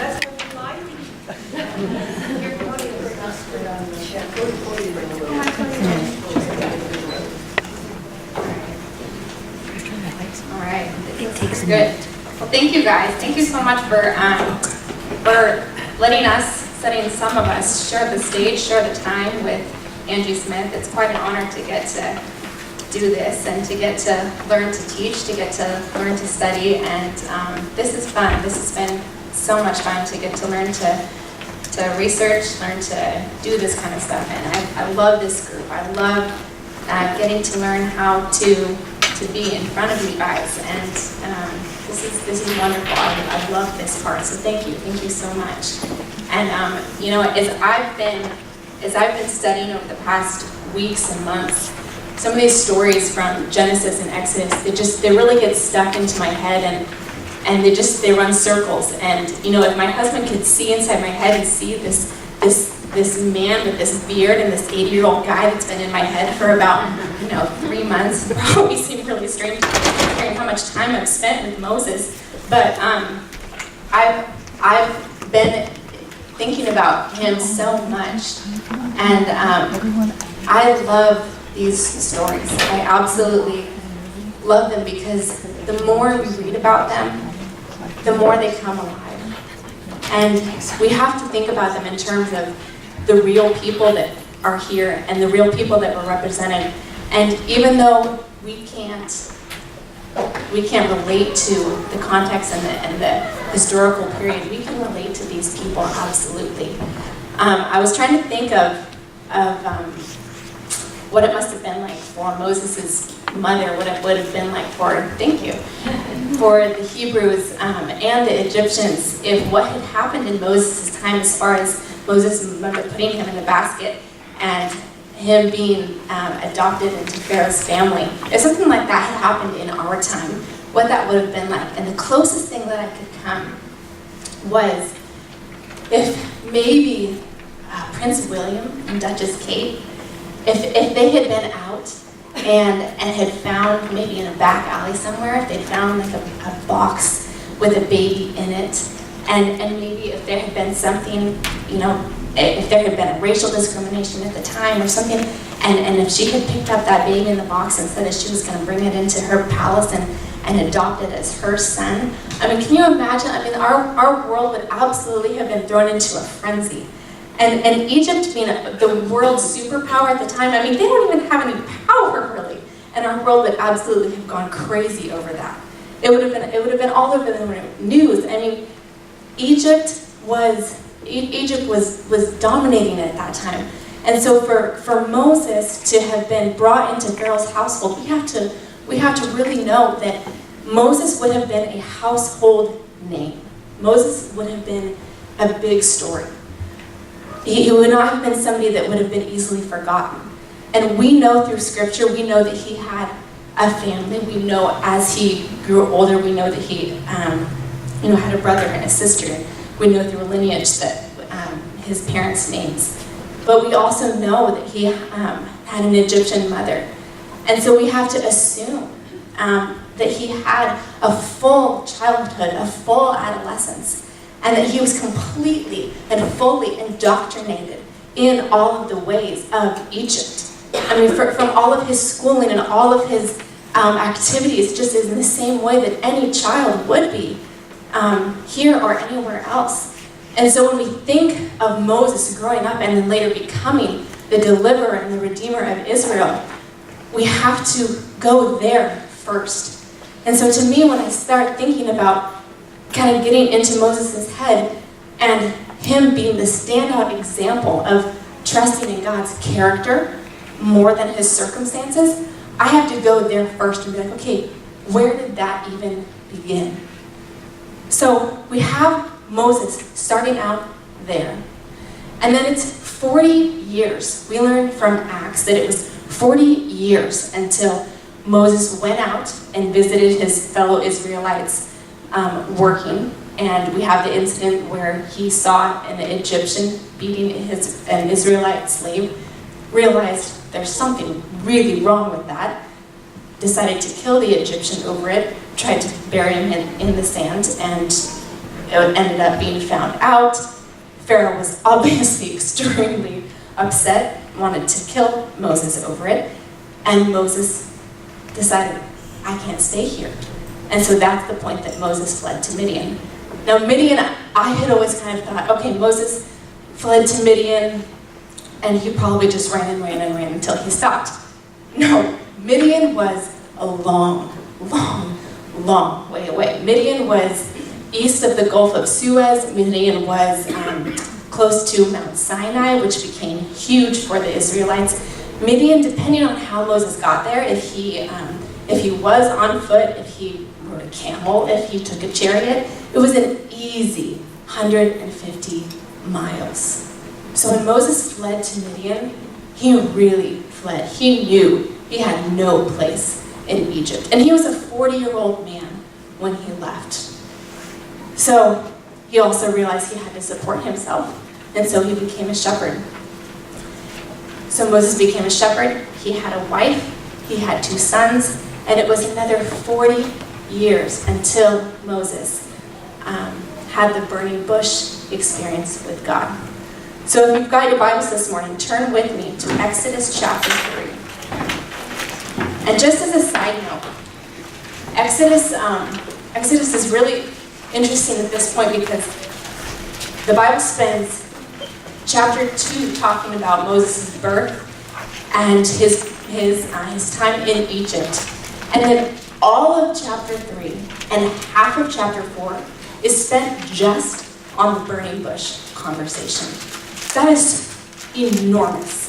That's what you like? You're going to bring us around the shed. Go to the podium. All right. It takes good. Well, thank you guys. Thank you so much for letting us, setting some of us, share the stage, share the time with Angie Smith. It's quite an honor to get to do this and to get to learn to teach, to get to learn to study, and this is fun. This has been so much fun to get to learn to research, learn to do this kind of stuff, and I love this group. I love getting to learn how to be in front of you guys, and this is wonderful. I love this part, so thank you so much. And you know, as I've been studying over the past weeks and months, some of these stories from Genesis and Exodus, they really get stuck into my head, and they run circles. And you know, if my husband could see inside my head and see this man with this beard and this 80-year-old guy that's been in my head for about 3 months, it probably seemed really strange considering how much time I've spent with Moses. But I've been thinking about him so much, and I love these stories. I absolutely love them because the more we read about them, the more they come alive. And we have to think about them in terms of the real people that are here and the real people that were represented. And even though we can't relate to the context and the historical period, we can relate to these people absolutely. I was trying to think of what it must have been like for Moses' mother, what it would have been like for the Hebrews and the Egyptians, if what had happened in Moses' time as far as Moses' mother putting him in the basket and him being adopted into Pharaoh's family. If something like that had happened in our time, what that would have been like. And the closest thing that I could come was if maybe Prince William and Duchess Kate, if they had been out and had found, maybe in a back alley somewhere, if they'd found like a box with a baby in it, and maybe if there had been something, if there had been a racial discrimination at the time or something, and if she had picked up that baby in the box and said that she was going to bring it into her palace and adopt it as her son, I mean, can you imagine? I mean, our world would absolutely have been thrown into a frenzy. And Egypt being the world's superpower at the time, I mean, they don't even have any power really, and our world would absolutely have gone crazy over that. It would have been all over the news. I mean, Egypt was dominating at that time, and so for Moses to have been brought into Pharaoh's household, we have to really know that Moses would have been a household name. Moses would have been a big story. He would not have been somebody that would have been easily forgotten. And we know through Scripture, we know that he had a family. We know as he grew older, we know that he had a brother and a sister. We know through lineage that his parents' names. But we also know that he had an Egyptian mother. And so we have to assume that he had a full childhood, a full adolescence, and that he was completely and fully indoctrinated in all of the ways of Egypt. I mean, from all of his schooling and all of his activities, just in the same way that any child would be, here or anywhere else. And so when we think of Moses growing up and then later becoming the deliverer and the redeemer of Israel, we have to go there first. And so to me, when I start thinking about kind of getting into Moses' head and him being the standout example of trusting in God's character more than his circumstances, I have to go there first and be like, okay, where did that even begin? So we have Moses starting out there. And then it's 40 years. We learned from Acts that it was 40 years until Moses went out and visited his fellow Israelites working, and we have the incident where he saw an Egyptian beating an Israelite slave, realized there's something really wrong with that, decided to kill the Egyptian over it, tried to bury him in the sand, and It ended up being found out. Pharaoh was obviously extremely upset, wanted to kill Moses over it, and Moses decided, I can't stay here. And so that's the point that Moses fled to Midian. Now Midian, I had always kind of thought, okay, Moses fled to Midian, and he probably just ran and ran and ran until he stopped. No, Midian was a long, long, long way away. Midian was east of the Gulf of Suez. Midian was close to Mount Sinai, which became huge for the Israelites. Midian, depending on how Moses got there, if he was on foot, if he rode a camel, if he took a chariot, it was an easy 150 miles. So when Moses fled to Midian, he really fled. He knew he had no place in Egypt. And he was a 40-year-old man when he left. So he also realized he had to support himself, and so he became a shepherd. So Moses became a shepherd. He had a wife, he had 2 sons, and it was another 40 years until Moses had the burning bush experience with God. So if you've got your Bibles this morning, turn with me to Exodus chapter 3. And just as a side note, Exodus is really interesting at this point because the Bible spends chapter 2 talking about Moses' birth and his time in Egypt. And then all of chapter 3 and half of chapter 4 is spent just on the burning bush conversation. That is enormous.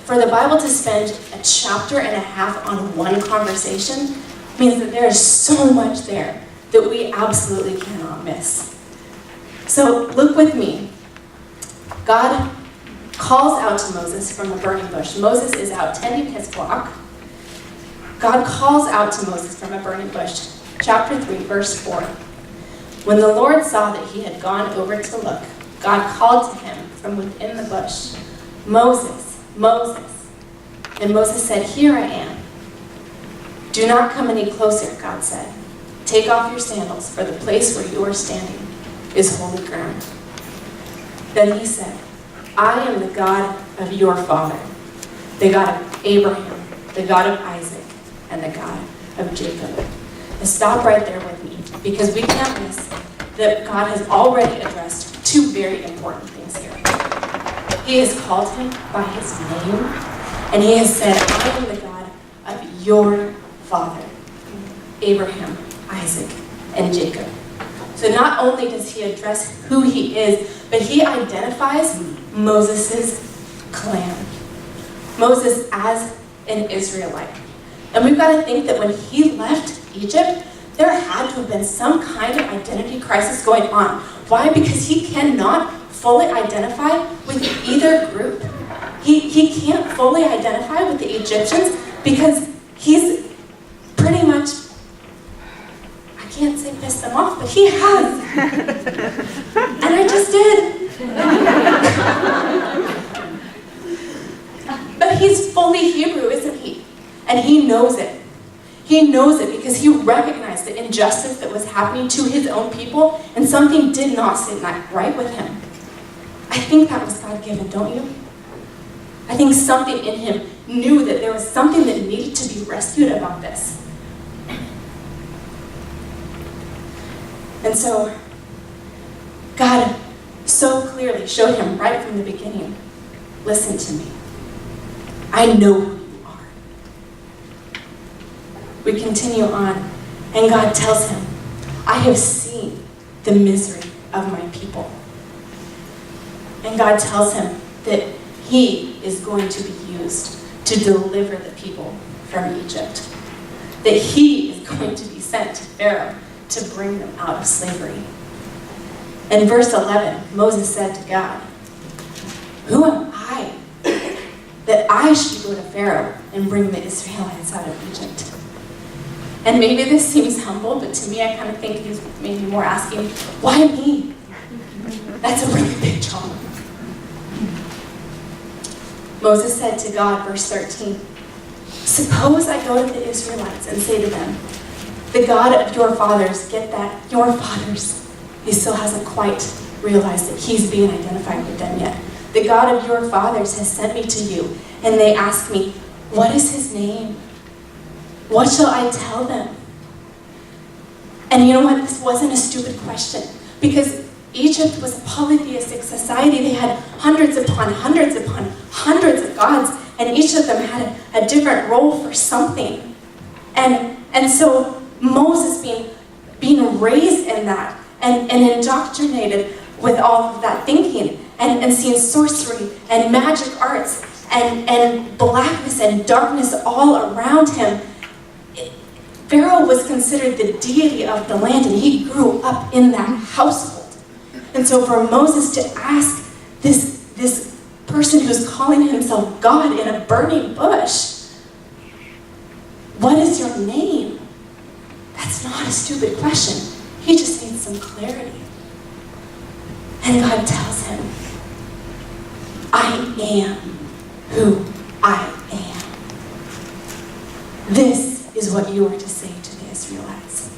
For the Bible to spend a chapter and a half on one conversation means that there is so much there that we absolutely cannot miss. So look with me. God calls out to Moses from the burning bush. Moses is out tending his flock. God calls out to Moses from a burning bush. Chapter 3, verse 4. When the Lord saw that he had gone over to look, God called to him from within the bush, Moses, Moses. And Moses said, Here I am. Do not come any closer, God said. Take off your sandals, for the place where you are standing is holy ground. Then he said, I am the God of your father, the God of Abraham, the God of Isaac, and the God of Jacob. And stop right there with me, because we can't miss that God has already addressed 2 very important things here. He has called him by his name, and he has said, I am the God of your father, Abraham, Isaac, and Jacob. So not only does he address who he is, but he identifies Moses' clan. Moses as an Israelite. And we've got to think that when he left Egypt, there had to have been some kind of identity crisis going on. Why? Because he cannot fully identify with either group. He can't fully identify with the Egyptians because he's pretty much, I can't say pissed them off, but he has. And I just did. But he's fully Hebrew, isn't he? And he knows it. He knows it because he recognized the injustice that was happening to his own people, and something did not sit right with him. I think that was God-given, don't you? I think something in him knew that there was something that needed to be rescued about this. And so, God so clearly showed him right from the beginning, listen to me. I know who you are. We continue on, and God tells him, I have seen the misery of my people. And God tells him that he is going to be used to deliver the people from Egypt. That he is going to be sent to Pharaoh to bring them out of slavery. In verse 11, Moses said to God, who am I that I should go to Pharaoh and bring the Israelites out of Egypt? And maybe this seems humble, but to me I kind of think he's maybe more asking, why me? That's a really big job. Moses said to God, verse 13, suppose I go to the Israelites and say to them, the God of your fathers, get that, your fathers, he still hasn't quite realized that he's being identified with them yet. The God of your fathers has sent me to you, and they ask me, what is his name? What shall I tell them? And you know what? This wasn't a stupid question, because Egypt was a polytheistic society. They had hundreds upon hundreds upon hundreds of gods, and each of them had a different role for something. And so Moses being raised in that and indoctrinated with all of that thinking and seeing sorcery and magic arts and blackness and darkness all around him, Pharaoh was considered the deity of the land, and he grew up in that household. And so for Moses to ask this person who's calling himself God in a burning bush, what is your name? That's not a stupid question. He just needs some clarity. And God tells him, I am who I am. This is what you are to say to the Israelites.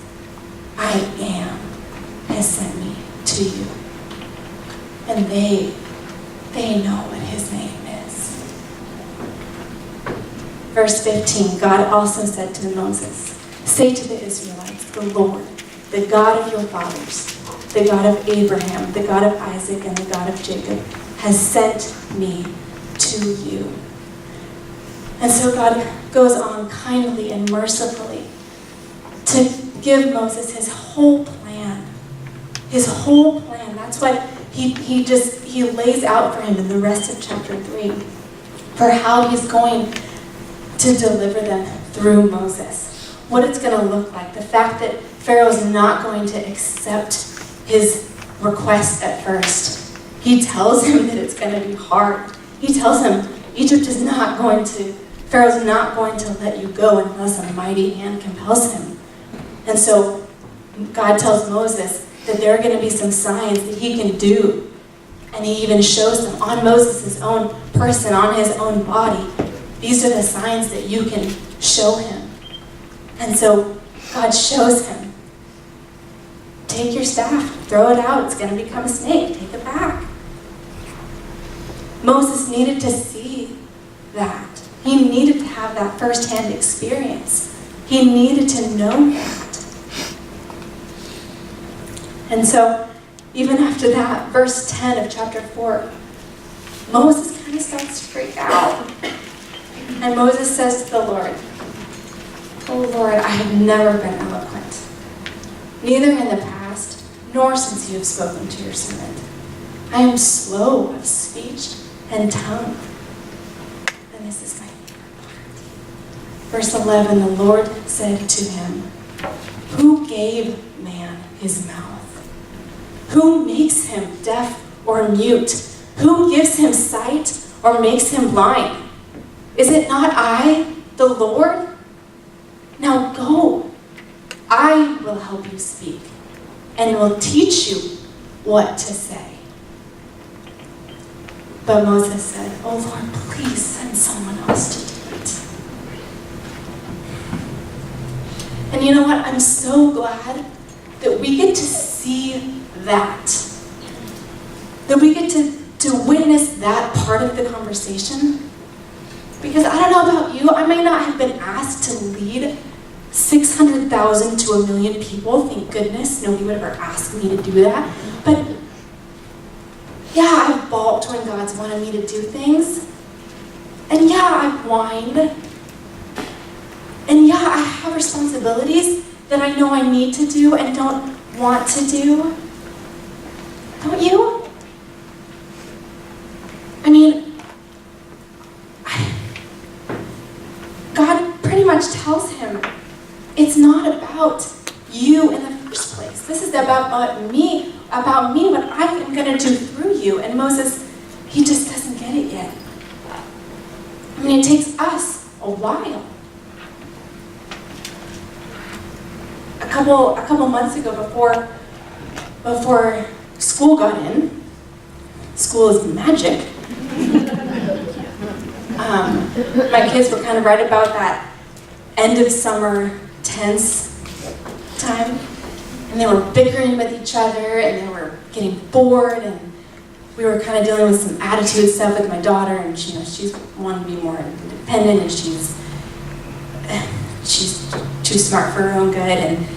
I am has sent me to you. And they know what his name is. Verse 15, God also said to Moses, say to the Israelites, the Lord, the God of your fathers, the God of Abraham, the God of Isaac, and the God of Jacob, has sent me to you. And so God goes on kindly and mercifully to give Moses his whole plan. His whole plan. That's what he lays out for him in the rest of chapter 3, for how he's going to deliver them through Moses. What it's going to look like. The fact that Pharaoh's not going to accept his request at first. He tells him that it's going to be hard. He tells him Pharaoh's not going to let you go unless a mighty hand compels him. And so God tells Moses that there are going to be some signs that he can do. And he even shows them on Moses' own person, on his own body. These are the signs that you can show him. And so God shows him. Take your staff, throw it out, it's going to become a snake, take it back. Moses needed to see that. He needed to have that first-hand experience. He needed to know that. And so, even after that, verse 10 of chapter 4, Moses kind of starts to freak out. And Moses says to the Lord, oh Lord, I have never been eloquent, neither in the past, nor since you have spoken to your servant. I am slow of speech and tongue. And this is my favorite part. Verse 11, the Lord said to him, who gave man his mouth? Who makes him deaf or mute? Who gives him sight or makes him blind? Is it not I, the Lord? Now go. I will help you speak and will teach you what to say. But Moses said, oh Lord, please send someone else to do it. And you know what? I'm so glad that we get to see that we get to witness that part of the conversation. Because I don't know about you, I may not have been asked to lead 600,000 to 1 million people. Thank goodness nobody would ever ask me to do that. But yeah, I've balked when God's wanted me to do things. And yeah, I've whined. And yeah, I have responsibilities that I know I need to do and don't want to do. Don't you? I mean, God pretty much tells him, it's not about you in the first place. This is about me, what I am going to do through you. And Moses, he just doesn't get it yet. I mean, it takes us a while. A couple months ago, before school got in, school is magic. My kids were kind of right about that end of summer tense time. And they were bickering with each other, and they were getting bored, and we were kind of dealing with some attitude stuff with my daughter, and she's wanting to be more independent, and she's too smart for her own good,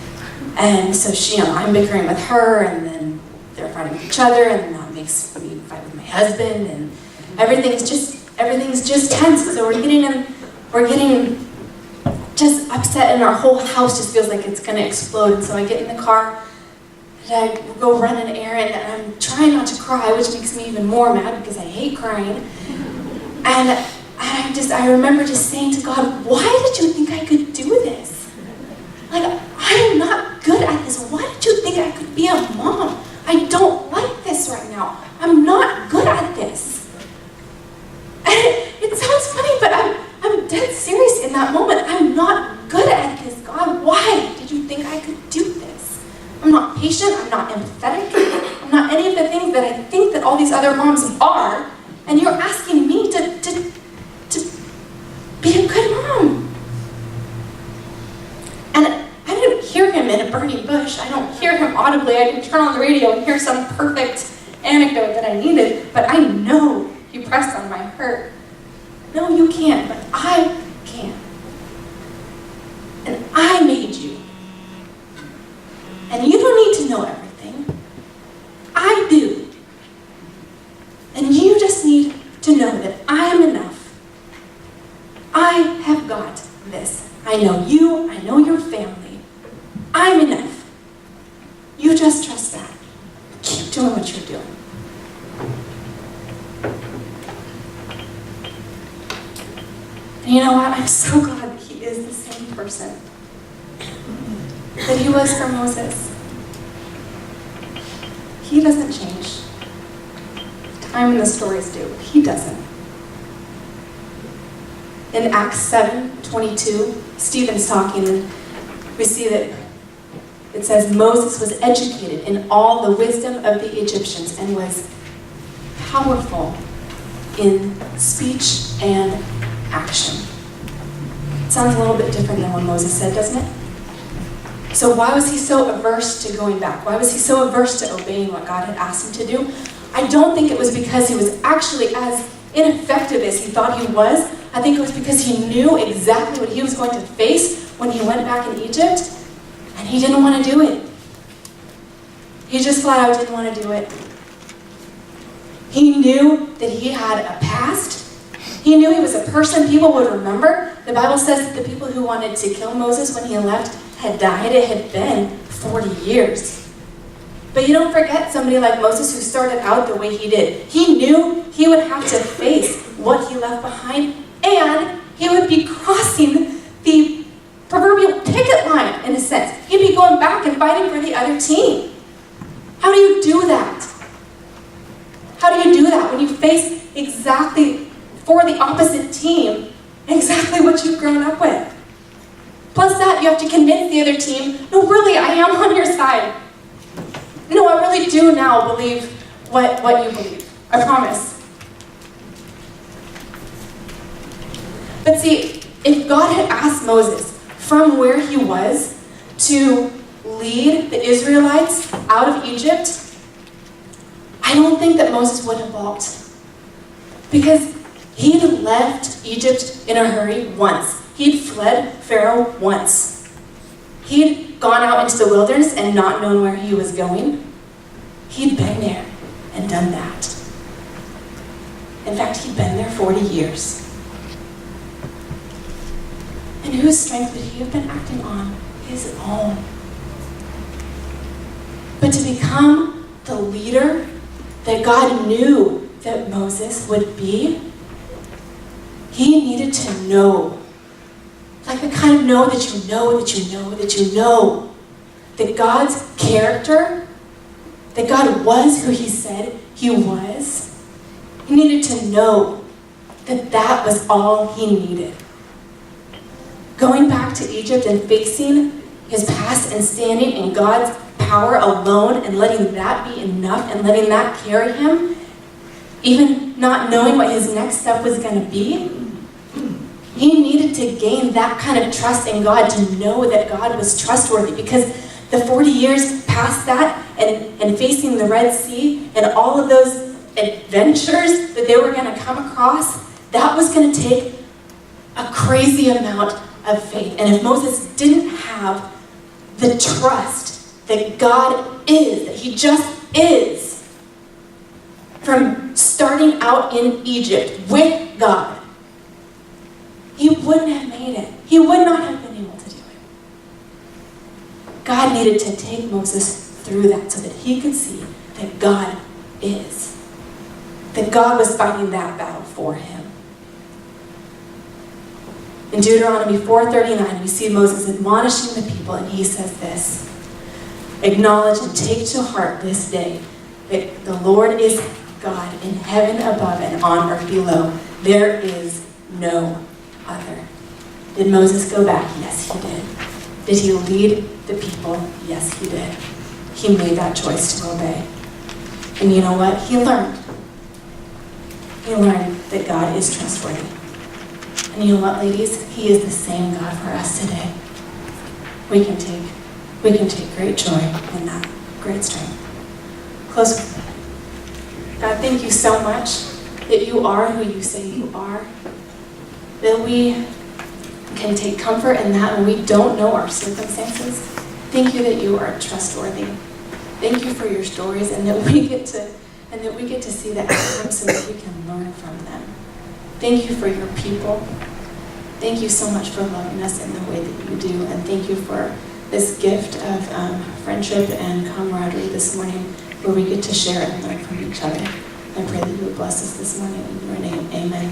and so I'm bickering with her, and then they're fighting with each other, and that makes me fight with my husband, and everything's just tense. So we're getting just upset, and our whole house just feels like it's going to explode. And so I get in the car, and I go run an errand, and I'm trying not to cry, which makes me even more mad because I hate crying. And I remember just saying to God, why did you think I could do this? Like, I am not good at this. Why did you think I could be a mom? I don't like this right now. I'm not good at this. And it sounds funny, but I'm dead serious in that moment. I'm not good at this, God. Why did you think I could do this? I'm not patient. I'm not empathetic. I'm not any of the things that I think that all these other moms are. And you're asking me to be a good mom. And I didn't hear him in a burning bush. I don't hear him audibly. I didn't turn on the radio and hear some perfect anecdote that I needed. But I know he pressed on my heart. No, you can't, but I can. And I made you. And you don't need to know everything. I do. And you just need to know that I am enough. I have got this. I know you. I know your family. I'm enough. You just trust that. Keep doing what you're doing. And you know what? I'm so glad that he is the same person that he was for Moses. He doesn't change. Time and the stories do, but he doesn't. In Acts 7:22, Stephen's talking, and we see that it says, Moses was educated in all the wisdom of the Egyptians and was powerful in speech and action. It sounds a little bit different than what Moses said, doesn't it? So why was he so averse to going back? Why was he so averse to obeying what God had asked him to do? I don't think it was because he was actually as ineffective as he thought he was. I think it was because he knew exactly what he was going to face when he went back in Egypt, and he didn't want to do it. He just flat out didn't want to do it. He knew that he had a past. He knew he was a person people would remember. The Bible says that the people who wanted to kill Moses when he left had died. It had been 40 years. But you don't forget somebody like Moses who started out the way he did. He knew he would have to face what he left behind, and he would be crossing the proverbial picket line, in a sense. He'd be going back and fighting for the other team. How do you do that? How do you do that when you face exactly for the opposite team exactly what you've grown up with? Plus that, you have to convince the other team, no, really, I am on your side. No, I really do now believe what you believe. I promise. But see, if God had asked Moses from where he was to lead the Israelites out of Egypt, I don't think that Moses would have balked. Because he'd left Egypt in a hurry once. He'd fled Pharaoh once. He'd gone out into the wilderness and not known where he was going. He'd been there and done that. In fact, he'd been there 40 years. And whose strength would he have been acting on? His own. But to become the leader that God knew that Moses would be, he needed to know. Like the kind of know that you know, that you know, that you know. That God's character, that God was who he said he was. He needed to know that that was all he needed. Going back to Egypt and facing his past and standing in God's power alone and letting that be enough and letting that carry him, even not knowing what his next step was going to be, he needed to gain that kind of trust in God to know that God was trustworthy, because The 40 years past that, and facing the Red Sea, and all of those adventures that they were going to come across, that was going to take a crazy amount of faith. And if Moses didn't have the trust that God is, that he just is, from starting out in Egypt with God, he wouldn't have made it. He would not have been able to do it. God needed to take Moses through that so that he could see that God is. That God was fighting that battle for him. In Deuteronomy 4:39, we see Moses admonishing the people, and he says this: acknowledge and take to heart this day that the Lord is God in heaven above and on earth below. There is no other. Did Moses go back? Yes, he did. Did he lead the people? Yes, he did. He made that choice to obey. And you know what? He learned. He learned that God is trustworthy. And you know what, ladies? He is the same God for us today. We can take great joy in that, great strength. Close with prayer. God, thank you so much that you are who you say you are. That we can take comfort in that when we don't know our circumstances. Thank you that you are trustworthy. Thank you for your stories, and that we get to see the outcomes so that we can learn from them. Thank you for your people. Thank you so much for loving us in the way that you do, and thank you for this gift of friendship and camaraderie this morning, where we get to share and learn from each other. I pray that you would bless us this morning in your name. Amen.